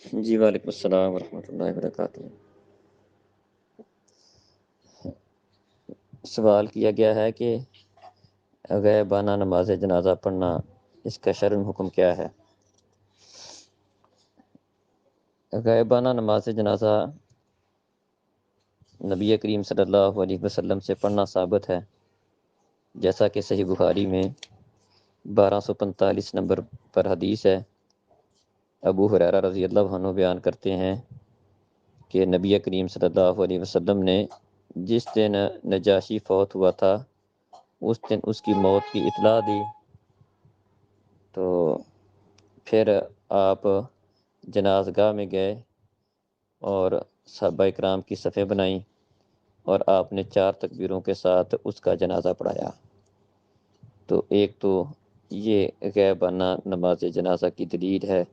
جی وعلیکم السلام ورحمۃ اللہ وبرکاتہ۔ سوال کیا گیا ہے کہ غائبانہ نماز جنازہ پڑھنا، اس کا شرعی حکم کیا ہے؟ غائبانہ نماز جنازہ نبی کریم صلی اللہ علیہ وسلم سے پڑھنا ثابت ہے، جیسا کہ صحیح بخاری میں 1245 نمبر پر حدیث ہے۔ ابو ہریرہ رضی اللہ عنہ بیان کرتے ہیں کہ نبی کریم صلی اللہ علیہ وسلم نے جس دن نجاشی فوت ہوا تھا اس دن اس کی موت کی اطلاع دی، تو پھر آپ جنازگاہ میں گئے اور صحابہ اکرام کی صفیں بنائیں اور آپ نے 4 تکبیروں کے ساتھ اس کا جنازہ پڑھایا۔ تو ایک تو یہ غائبانہ نماز جنازہ کی دلیل ہے،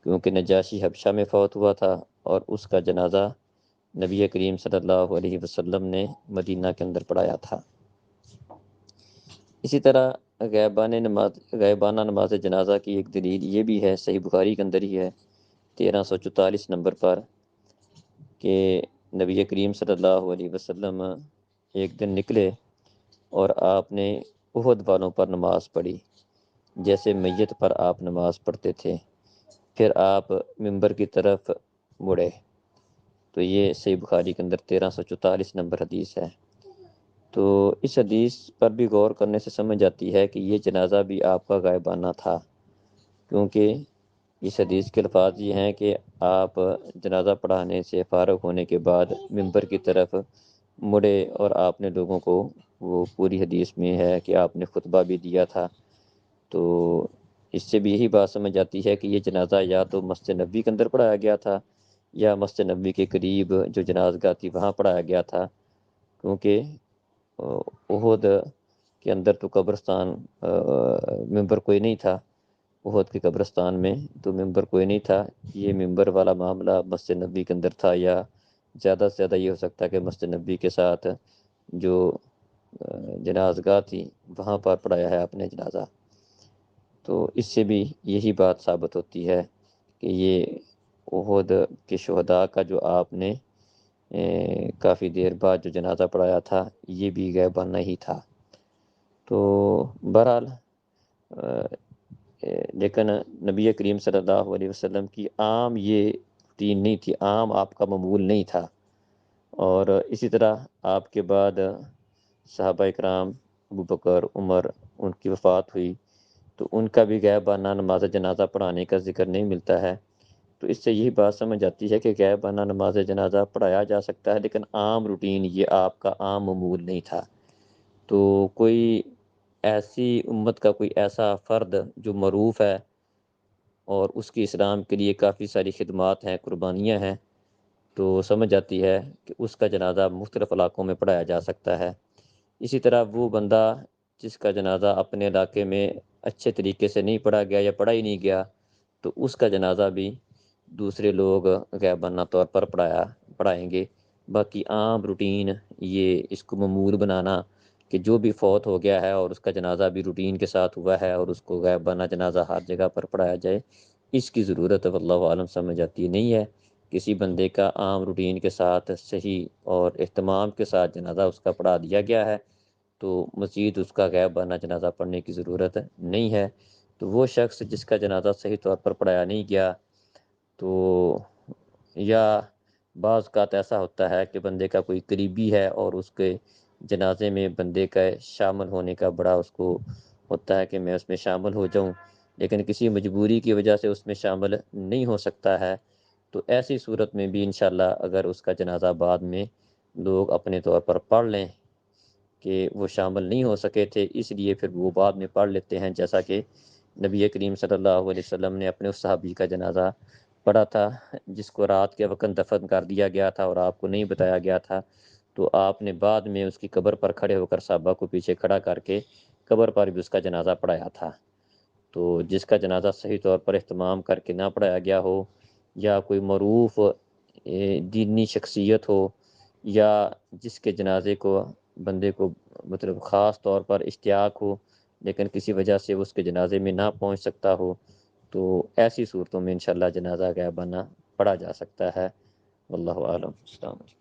کیونکہ نجاشی حبشہ میں فوت ہوا تھا اور اس کا جنازہ نبی کریم صلی اللہ علیہ وسلم نے مدینہ کے اندر پڑھایا تھا۔ اسی طرح غائبانہ نماز جنازہ کی ایک دلیل یہ بھی ہے، صحیح بخاری کے اندر ہی ہے 1344 نمبر پر، کہ نبی کریم صلی اللہ علیہ وسلم ایک دن نکلے اور آپ نے احد والوں پر نماز پڑھی، جیسے میت پر آپ نماز پڑھتے تھے، پھر آپ منبر کی طرف مڑے۔ تو یہ صحیح بخاری کے اندر 1344 نمبر حدیث ہے۔ تو اس حدیث پر بھی غور کرنے سے سمجھ جاتی ہے کہ یہ جنازہ بھی آپ کا غائبانہ تھا، کیونکہ اس حدیث کے الفاظ یہ ہیں کہ آپ جنازہ پڑھانے سے فارغ ہونے کے بعد منبر کی طرف مڑے اور آپ نے لوگوں کو، وہ پوری حدیث میں ہے کہ آپ نے خطبہ بھی دیا تھا۔ تو اس سے بھی یہی بات سمجھ جاتی ہے کہ یہ جنازہ یا تو مسجد نبوی کے اندر پڑھایا گیا تھا یا مسجد نبوی کے قریب جو جنازگاہ تھی وہاں پڑھایا گیا تھا، کیونکہ احد کے اندر تو قبرستان، منبر کوئی نہیں تھا۔ احد کے قبرستان میں تو منبر کوئی نہیں تھا۔ یہ منبر والا معاملہ مسجد نبوی کے اندر تھا، یا زیادہ سے زیادہ یہ ہو سکتا ہے کہ مسجد نبوی کے ساتھ جو جنازگاہ تھی وہاں پر پڑھایا ہے آپ نے جنازہ۔ تو اس سے بھی یہی بات ثابت ہوتی ہے کہ یہ احد کے شہداء کا جو آپ نے کافی دیر بعد جو جنازہ پڑھایا تھا یہ بھی غائبانہ ہی تھا۔ تو بہرحال لیکن نبی کریم صلی اللہ علیہ وسلم کی عام یہ روٹین نہیں تھی، عام آپ کا معمول نہیں تھا۔ اور اسی طرح آپ کے بعد صحابہ اکرام ابوبکر، عمر، ان کی وفات ہوئی تو ان کا بھی غائبانہ نماز جنازہ پڑھانے کا ذکر نہیں ملتا ہے۔ تو اس سے یہی بات سمجھ جاتی ہے کہ غائبانہ نماز جنازہ پڑھایا جا سکتا ہے، لیکن عام روٹین یہ آپ کا عام معمول نہیں تھا۔ تو کوئی ایسی امت کا کوئی ایسا فرد جو معروف ہے اور اس کی اسلام کے لیے کافی ساری خدمات ہیں، قربانیاں ہیں، تو سمجھ جاتی ہے کہ اس کا جنازہ مختلف علاقوں میں پڑھایا جا سکتا ہے۔ اسی طرح وہ بندہ جس کا جنازہ اپنے علاقے میں اچھے طریقے سے نہیں پڑھا گیا یا پڑھا ہی نہیں گیا، تو اس کا جنازہ بھی دوسرے لوگ غائبانہ طور پر پڑھائیں گے۔ باقی عام روٹین یہ اس کو معمول بنانا کہ جو بھی فوت ہو گیا ہے اور اس کا جنازہ بھی روٹین کے ساتھ ہوا ہے اور اس کو غائبانہ جنازہ ہر جگہ پر پڑھایا جائے، اس کی ضرورت واللہ عالم سمجھ جاتی نہیں ہے۔ کسی بندے کا عام روٹین کے ساتھ صحیح اور اہتمام کے ساتھ جنازہ اس کا پڑھا دیا گیا ہے، تو مزید اس کا غائبانہ جنازہ پڑھنے کی ضرورت نہیں ہے۔ تو وہ شخص جس کا جنازہ صحیح طور پر پڑھایا نہیں گیا، تو یا بعض اوقات ایسا ہوتا ہے کہ بندے کا کوئی قریبی ہے اور اس کے جنازے میں بندے کا شامل ہونے کا بڑا اس کو ہوتا ہے کہ میں اس میں شامل ہو جاؤں، لیکن کسی مجبوری کی وجہ سے اس میں شامل نہیں ہو سکتا ہے، تو ایسی صورت میں بھی انشاءاللہ اگر اس کا جنازہ بعد میں لوگ اپنے طور پر پڑھ لیں کہ وہ شامل نہیں ہو سکے تھے، اس لیے پھر وہ بعد میں پڑھ لیتے ہیں، جیسا کہ نبی کریم صلی اللہ علیہ وسلم نے اپنے اس صحابی کا جنازہ پڑھا تھا جس کو رات کے وقت دفن کر دیا گیا تھا اور آپ کو نہیں بتایا گیا تھا، تو آپ نے بعد میں اس کی قبر پر کھڑے ہو کر صحابہ کو پیچھے کھڑا کر کے قبر پر بھی اس کا جنازہ پڑھایا تھا۔ تو جس کا جنازہ صحیح طور پر اہتمام کر کے نہ پڑھایا گیا ہو، یا کوئی معروف دینی شخصیت ہو، یا جس کے جنازے کو بندے کو مطلب خاص طور پر اشتیاق ہو لیکن کسی وجہ سے اس کے جنازے میں نہ پہنچ سکتا ہو، تو ایسی صورتوں میں انشاءاللہ جنازہ غائبانہ پڑھا جا سکتا ہے۔ واللہ اعلم۔ السلام علیکم۔